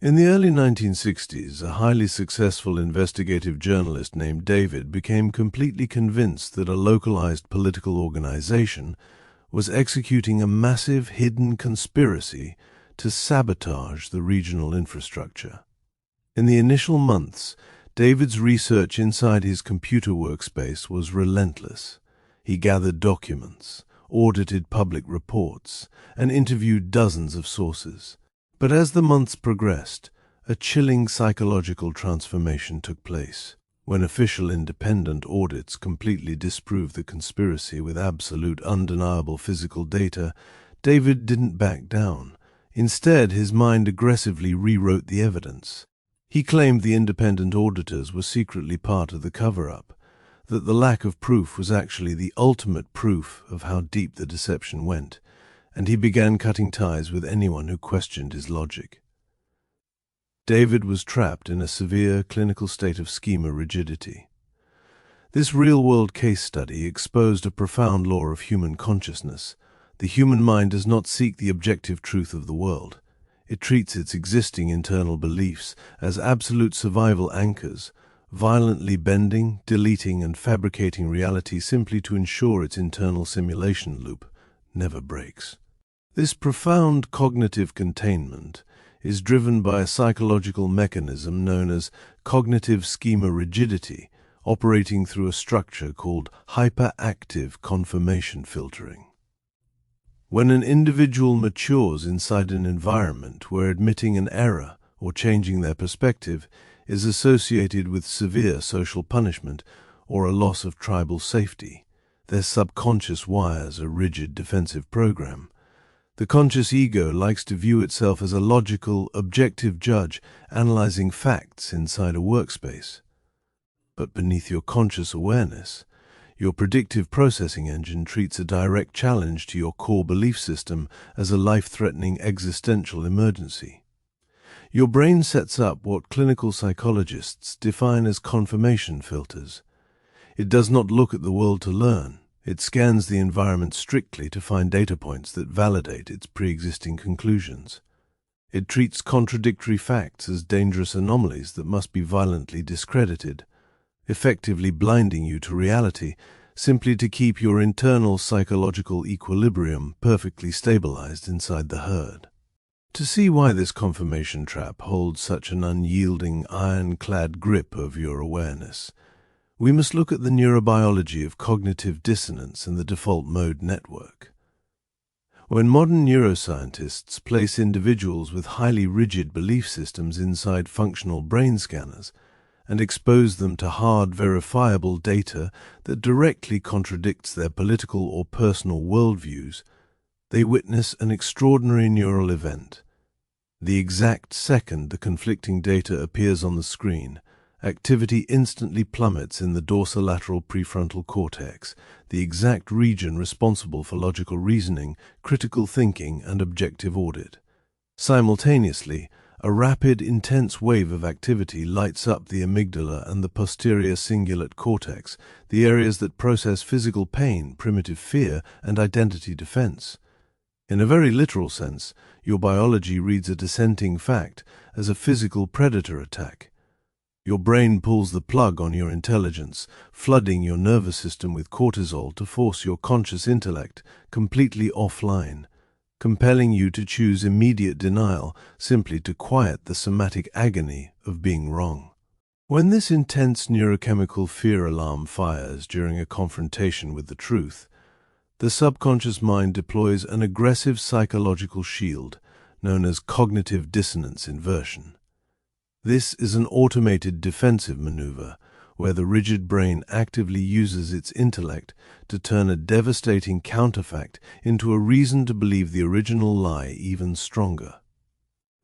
In the early 1960s, a highly successful investigative journalist named David became completely convinced that a localized political organization was executing a massive hidden conspiracy to sabotage the regional infrastructure. In the initial months, David's research inside his computer workspace was relentless. He gathered documents, audited public reports, and interviewed dozens of sources. But as the months progressed, a chilling psychological transformation took place. When official independent audits completely disproved the conspiracy with absolute undeniable physical data, David didn't back down. Instead, his mind aggressively rewrote the evidence. He claimed the independent auditors were secretly part of the cover-up, that the lack of proof was actually the ultimate proof of how deep the deception went, and he began cutting ties with anyone who questioned his logic. David was trapped in a severe clinical state of schema rigidity. This real-world case study exposed a profound law of human consciousness. The human mind does not seek the objective truth of the world. It treats its existing internal beliefs as absolute survival anchors, violently bending, deleting, and fabricating reality simply to ensure its internal simulation loop never breaks. This profound cognitive containment is driven by a psychological mechanism known as cognitive schema rigidity, operating through a structure called hyperactive confirmation filtering. When an individual matures inside an environment where admitting an error or changing their perspective is associated with severe social punishment or a loss of tribal safety, their subconscious wires a rigid defensive program. The conscious ego likes to view itself as a logical, objective judge analyzing facts inside a workspace. But beneath your conscious awareness, your predictive processing engine treats a direct challenge to your core belief system as a life-threatening existential emergency. Your brain sets up what clinical psychologists define as confirmation filters. It does not look at the world to learn. It scans the environment strictly to find data points that validate its pre-existing conclusions. It treats contradictory facts as dangerous anomalies that must be violently discredited, effectively blinding you to reality simply to keep your internal psychological equilibrium perfectly stabilized inside the herd. To see why this confirmation trap holds such an unyielding, ironclad grip over your awareness, we must look at the neurobiology of cognitive dissonance and the default mode network. When modern neuroscientists place individuals with highly rigid belief systems inside functional brain scanners and expose them to hard, verifiable data that directly contradicts their political or personal worldviews, they witness an extraordinary neural event. The exact second the conflicting data appears on the screen, activity instantly plummets in the dorsolateral prefrontal cortex, the exact region responsible for logical reasoning, critical thinking, and objective audit. Simultaneously, a rapid, intense wave of activity lights up the amygdala and the posterior cingulate cortex, the areas that process physical pain, primitive fear, and identity defense. In a very literal sense, your biology reads a dissenting fact as a physical predator attack. Your brain pulls the plug on your intelligence, flooding your nervous system with cortisol to force your conscious intellect completely offline, compelling you to choose immediate denial simply to quiet the somatic agony of being wrong. When this intense neurochemical fear alarm fires during a confrontation with the truth, the subconscious mind deploys an aggressive psychological shield known as cognitive dissonance inversion. This is an automated defensive maneuver where the rigid brain actively uses its intellect to turn a devastating counterfact into a reason to believe the original lie even stronger.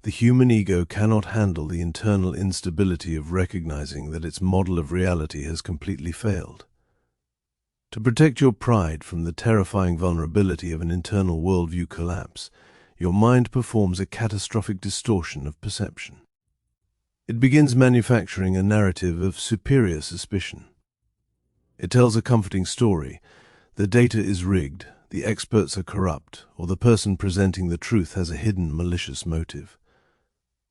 The human ego cannot handle the internal instability of recognizing that its model of reality has completely failed. To protect your pride from the terrifying vulnerability of an internal worldview collapse, your mind performs a catastrophic distortion of perception. It begins manufacturing a narrative of superior suspicion. It tells a comforting story. The data is rigged, the experts are corrupt, or the person presenting the truth has a hidden malicious motive.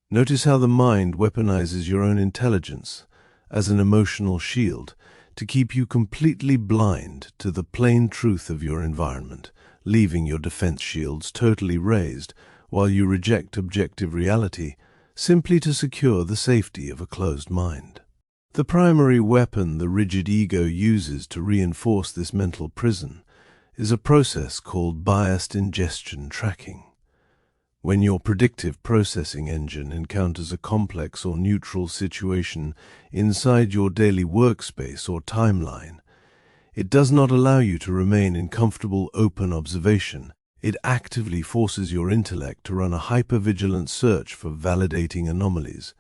Notice how the mind weaponizes your own intelligence as an emotional shield to keep you completely blind to the plain truth of your environment, leaving your defense shields totally raised while you reject objective reality simply to secure the safety of a closed mind. The primary weapon the rigid ego uses to reinforce this mental prison is a process called biased ingestion tracking. When your predictive processing engine encounters a complex or neutral situation inside your daily workspace or timeline, it does not allow you to remain in comfortable open observation. It actively forces your intellect to run a hypervigilant search for validating anomalies.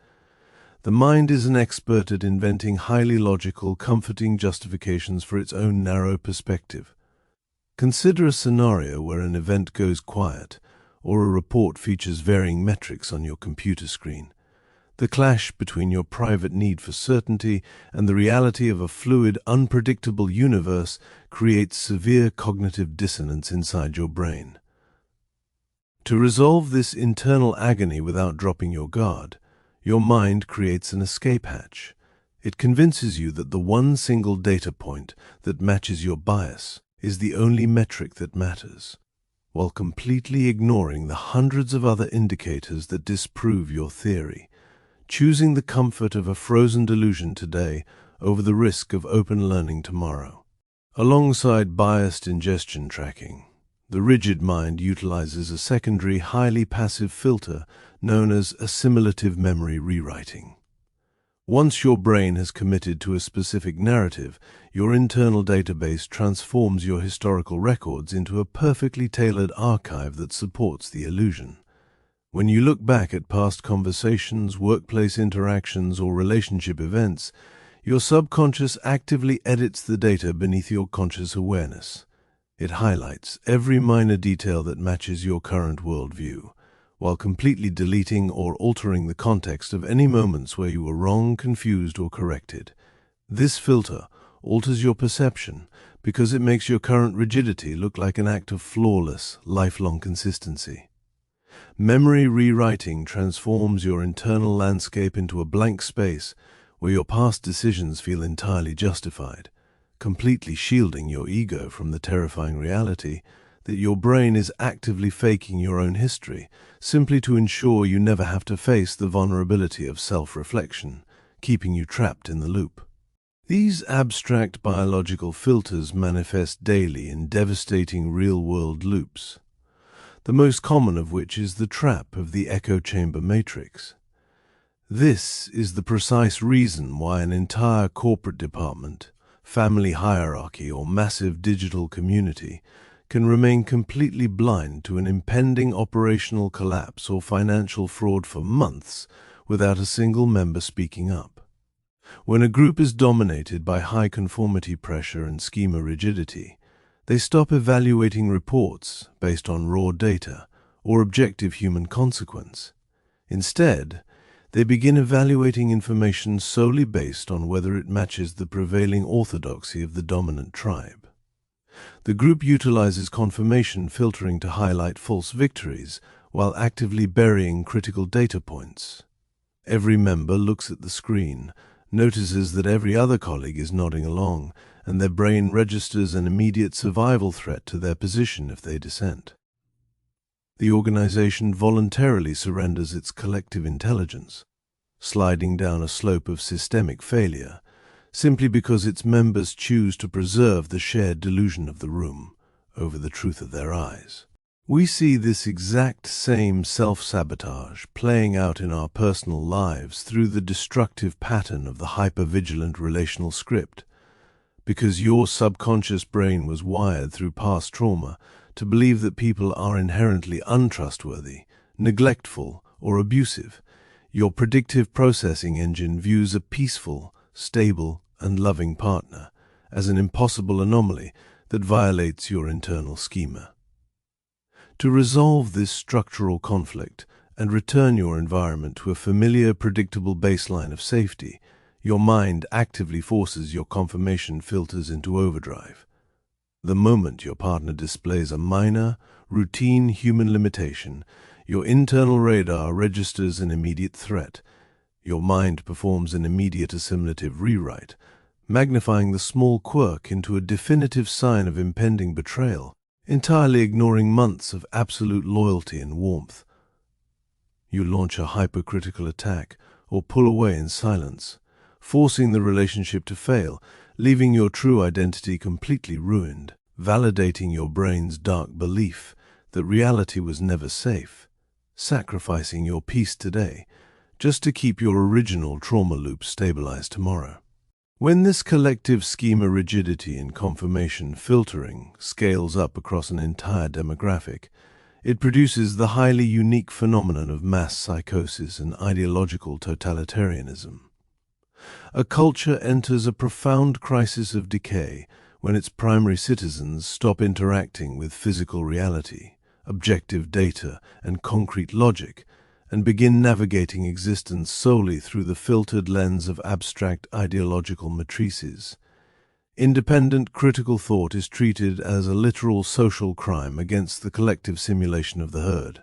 The mind is an expert at inventing highly logical, comforting justifications for its own narrow perspective. Consider a scenario where an event goes quiet, or a report features varying metrics on your computer screen. The clash between your private need for certainty and the reality of a fluid, unpredictable universe creates severe cognitive dissonance inside your brain. To resolve this internal agony without dropping your guard, your mind creates an escape hatch. It convinces you that the one single data point that matches your bias is the only metric that matters, while completely ignoring the hundreds of other indicators that disprove your theory, choosing the comfort of a frozen delusion today over the risk of open learning tomorrow. Alongside biased ingestion tracking, the rigid mind utilizes a secondary, highly passive filter known as assimilative memory rewriting. Once your brain has committed to a specific narrative, your internal database transforms your historical records into a perfectly tailored archive that supports the illusion. When you look back at past conversations, workplace interactions, or relationship events, your subconscious actively edits the data beneath your conscious awareness. It highlights every minor detail that matches your current worldview, while completely deleting or altering the context of any moments where you were wrong, confused, or corrected. This filter alters your perception because it makes your current rigidity look like an act of flawless, lifelong consistency. Memory rewriting transforms your internal landscape into a blank space where your past decisions feel entirely justified, completely shielding your ego from the terrifying reality that your brain is actively faking your own history simply to ensure you never have to face the vulnerability of self-reflection, keeping you trapped in the loop. These abstract biological filters manifest daily in devastating real-world loops, the most common of which is the trap of the echo chamber matrix. This is the precise reason why an entire corporate department, family hierarchy, or massive digital community can remain completely blind to an impending operational collapse or financial fraud for months without a single member speaking up. When a group is dominated by high conformity pressure and schema rigidity, they stop evaluating reports based on raw data or objective human consequence. Instead, they begin evaluating information solely based on whether it matches the prevailing orthodoxy of the dominant tribe. The group utilizes confirmation filtering to highlight false victories while actively burying critical data points. Every member looks at the screen, notices that every other colleague is nodding along, and their brain registers an immediate survival threat to their position if they dissent. The organization voluntarily surrenders its collective intelligence, sliding down a slope of systemic failure, simply because its members choose to preserve the shared delusion of the room over the truth of their eyes. We see this exact same self-sabotage playing out in our personal lives through the destructive pattern of the hypervigilant relational script, because your subconscious brain was wired through past trauma to believe that people are inherently untrustworthy, neglectful, or abusive. Your predictive processing engine views a peaceful, stable, and loving partner as an impossible anomaly that violates your internal schema. To resolve this structural conflict and return your environment to a familiar, predictable baseline of safety, your mind actively forces your confirmation filters into overdrive. The moment your partner displays a minor, routine human limitation, Your internal radar registers an immediate threat. Your mind performs an immediate assimilative rewrite, magnifying the small quirk into a definitive sign of impending betrayal, entirely ignoring months of absolute loyalty and warmth. You launch a hypercritical attack or pull away in silence, forcing the relationship to fail, leaving your true identity completely ruined, validating your brain's dark belief that reality was never safe, sacrificing your peace today just to keep your original trauma loop stabilized tomorrow. When this collective schema rigidity and confirmation filtering scales up across an entire demographic, it produces the highly unique phenomenon of mass psychosis and ideological totalitarianism. A culture enters a profound crisis of decay when its primary citizens stop interacting with physical reality, objective data, and concrete logic, and begin navigating existence solely through the filtered lens of abstract ideological matrices. Independent critical thought is treated as a literal social crime against the collective simulation of the herd.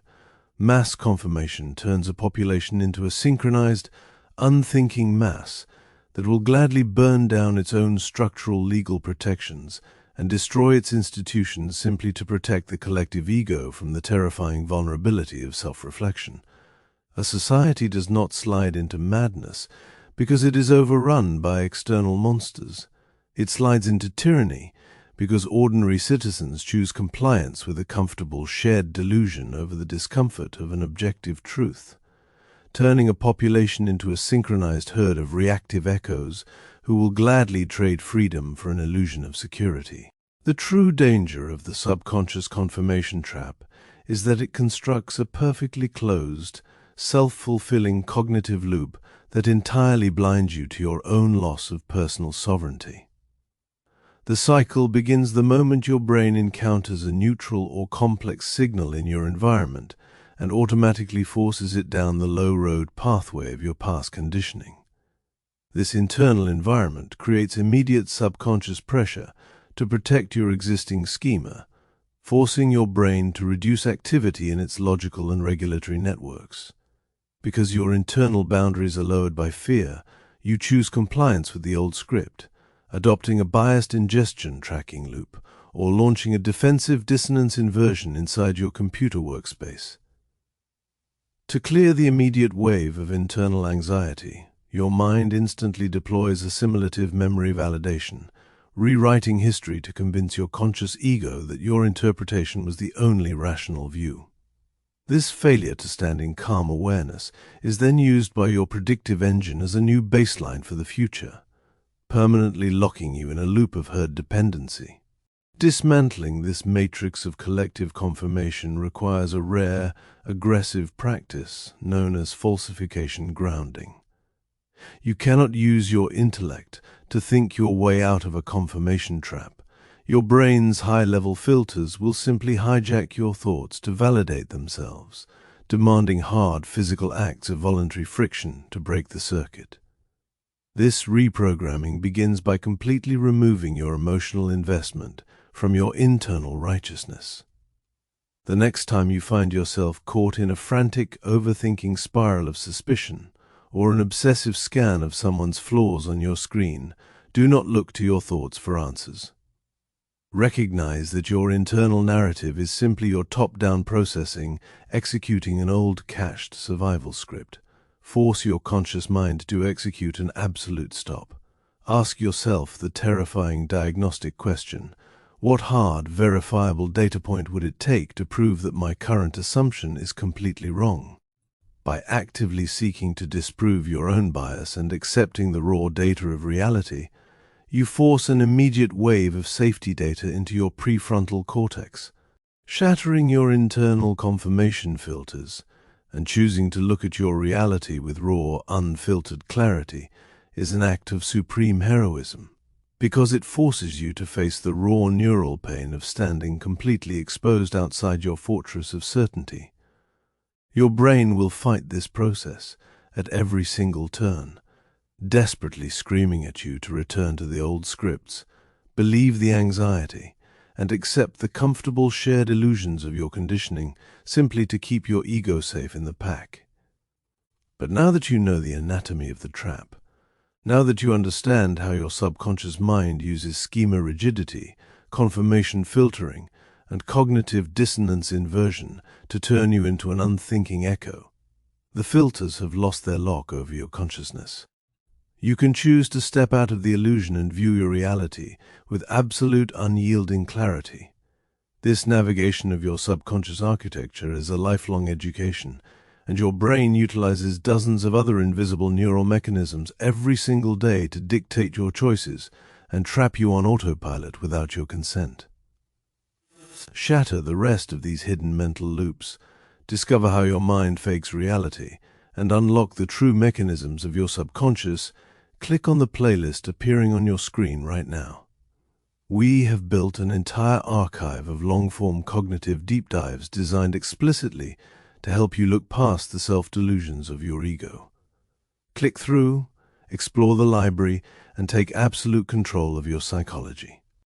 Mass confirmation turns a population into a synchronized, unthinking mass that will gladly burn down its own structural legal protections and destroy its institutions simply to protect the collective ego from the terrifying vulnerability of self-reflection. A society does not slide into madness because it is overrun by external monsters. It slides into tyranny because ordinary citizens choose compliance with a comfortable shared delusion over the discomfort of an objective truth, turning a population into a synchronized herd of reactive echoes who will gladly trade freedom for an illusion of security. The true danger of the subconscious confirmation trap is that it constructs a perfectly closed, self-fulfilling cognitive loop that entirely blinds you to your own loss of personal sovereignty. The cycle begins the moment your brain encounters a neutral or complex signal in your environment and automatically forces it down the low-road pathway of your past conditioning. This internal environment creates immediate subconscious pressure to protect your existing schema, forcing your brain to reduce activity in its logical and regulatory networks. Because your internal boundaries are lowered by fear, you choose compliance with the old script, adopting a biased ingestion tracking loop, or launching a defensive dissonance inversion inside your computer workspace. To clear the immediate wave of internal anxiety, your mind instantly deploys assimilative memory validation, rewriting history to convince your conscious ego that your interpretation was the only rational view. This failure to stand in calm awareness is then used by your predictive engine as a new baseline for the future, permanently locking you in a loop of herd dependency. Dismantling this matrix of collective confirmation requires a rare, aggressive practice known as falsification grounding. You cannot use your intellect to think your way out of a confirmation trap. Your brain's high-level filters will simply hijack your thoughts to validate themselves, demanding hard physical acts of voluntary friction to break the circuit. This reprogramming begins by completely removing your emotional investment from your internal righteousness. The next time you find yourself caught in a frantic, overthinking spiral of suspicion or an obsessive scan of someone's flaws on your screen, do not look to your thoughts for answers. Recognize that your internal narrative is simply your top-down processing executing an old cached survival script. Force your conscious mind to execute an absolute stop. Ask yourself the terrifying diagnostic question: what hard, verifiable data point would it take to prove that my current assumption is completely wrong? By actively seeking to disprove your own bias and accepting the raw data of reality, you force an immediate wave of safety data into your prefrontal cortex. Shattering your internal confirmation filters and choosing to look at your reality with raw, unfiltered clarity is an act of supreme heroism, because it forces you to face the raw neural pain of standing completely exposed outside your fortress of certainty. Your brain will fight this process at every single turn, desperately screaming at you to return to the old scripts, believe the anxiety, and accept the comfortable shared illusions of your conditioning simply to keep your ego safe in the pack. But now that you know the anatomy of the trap, now that you understand how your subconscious mind uses schema rigidity, confirmation filtering, and cognitive dissonance inversion to turn you into an unthinking echo, the filters have lost their lock over your consciousness. You can choose to step out of the illusion and view your reality with absolute unyielding clarity. This navigation of your subconscious architecture is a lifelong education, and your brain utilizes dozens of other invisible neural mechanisms every single day to dictate your choices and trap you on autopilot without your consent. Shatter the rest of these hidden mental loops, discover how your mind fakes reality, and unlock the true mechanisms of your subconscious. Click on the playlist appearing on your screen right now. We have built an entire archive of long-form cognitive deep dives designed explicitly to help you look past the self-delusions of your ego. Click through, explore the library, and take absolute control of your psychology.